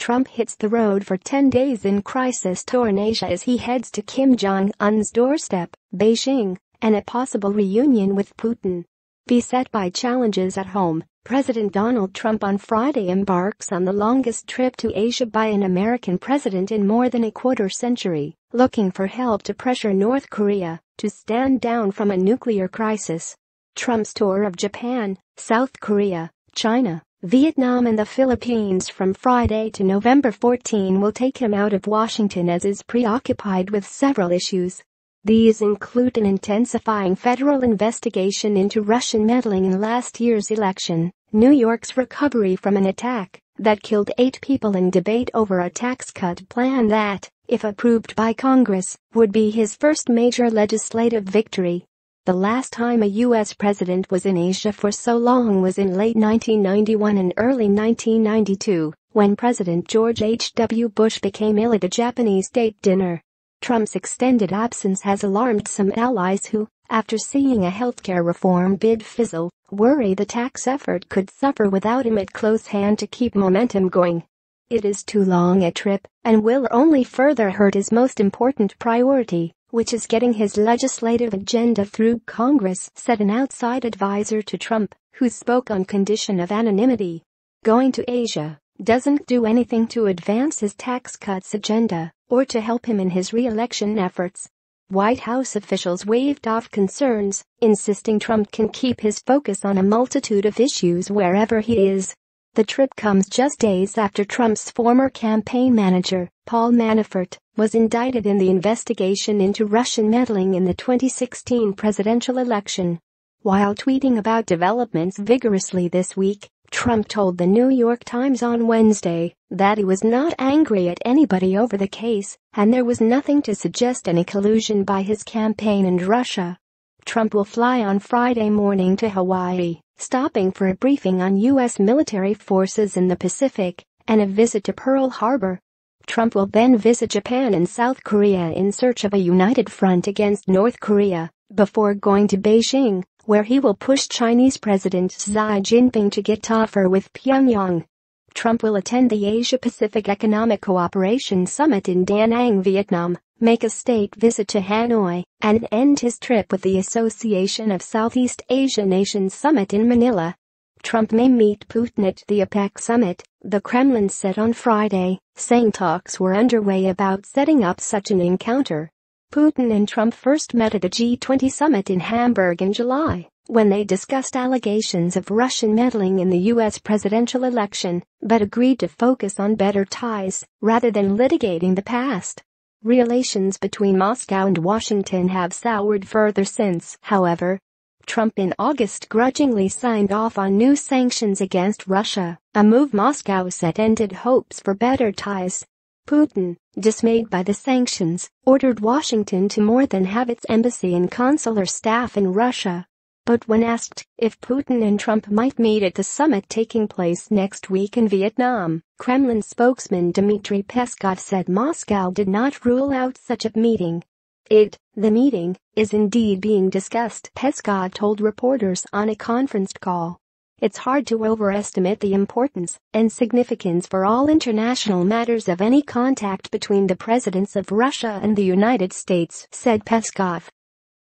Trump hits the road for 10 days in crisis-torn Asia as he heads to Kim Jong Un's doorstep, Beijing, and a possible reunion with Putin. Beset by challenges at home, President Donald Trump on Friday embarks on the longest trip to Asia by an American president in more than a quarter century, looking for help to pressure North Korea to stand down from a nuclear crisis. Trump's tour of Japan, South Korea, China, Vietnam and the Philippines from Friday to November 14 will take him out of Washington as is preoccupied with several issues. These include an intensifying federal investigation into Russian meddling in last year's election, New York's recovery from an attack that killed 8 people in debate over a tax cut plan that, if approved by Congress, would be his first major legislative victory. The last time a U.S. president was in Asia for so long was in late 1991 and early 1992, when President George H.W. Bush became ill at a Japanese state dinner. Trump's extended absence has alarmed some allies who, after seeing a healthcare reform bid fizzle, worry the tax effort could suffer without him at close hand to keep momentum going. It is too long a trip and will only further hurt his most important priority, which is getting his legislative agenda through Congress, said an outside advisor to Trump, who spoke on condition of anonymity. Going to Asia doesn't do anything to advance his tax cuts agenda or to help him in his re-election efforts. White House officials waved off concerns, insisting Trump can keep his focus on a multitude of issues wherever he is. The trip comes just days after Trump's former campaign manager, Paul Manafort, was indicted in the investigation into Russian meddling in the 2016 presidential election. While tweeting about developments vigorously this week, Trump told the New York Times on Wednesday that he was not angry at anybody over the case, and there was nothing to suggest any collusion by his campaign and Russia. Trump will fly on Friday morning to Hawaii, stopping for a briefing on U.S. military forces in the Pacific and a visit to Pearl Harbor. Trump will then visit Japan and South Korea in search of a united front against North Korea, before going to Beijing, where he will push Chinese President Xi Jinping to get tougher with Pyongyang. Trump will attend the Asia-Pacific Economic Cooperation Summit in Da Nang, Vietnam, make a state visit to Hanoi, and end his trip with the Association of Southeast Asia Nations Summit in Manila. Trump may meet Putin at the APEC summit, the Kremlin said on Friday, saying talks were underway about setting up such an encounter. Putin and Trump first met at a G20 summit in Hamburg in July, when they discussed allegations of Russian meddling in the U.S. presidential election, but agreed to focus on better ties rather than litigating the past. Relations between Moscow and Washington have soured further since, however. Trump in August grudgingly signed off on new sanctions against Russia, a move Moscow said ended hopes for better ties. Putin, dismayed by the sanctions, ordered Washington to more than have its embassy and consular staff in Russia. But when asked if Putin and Trump might meet at the summit taking place next week in Vietnam, Kremlin spokesman Dmitry Peskov said Moscow did not rule out such a meeting. The meeting, is indeed being discussed, Peskov told reporters on a conference call. It's hard to overestimate the importance and significance for all international matters of any contact between the presidents of Russia and the United States, said Peskov.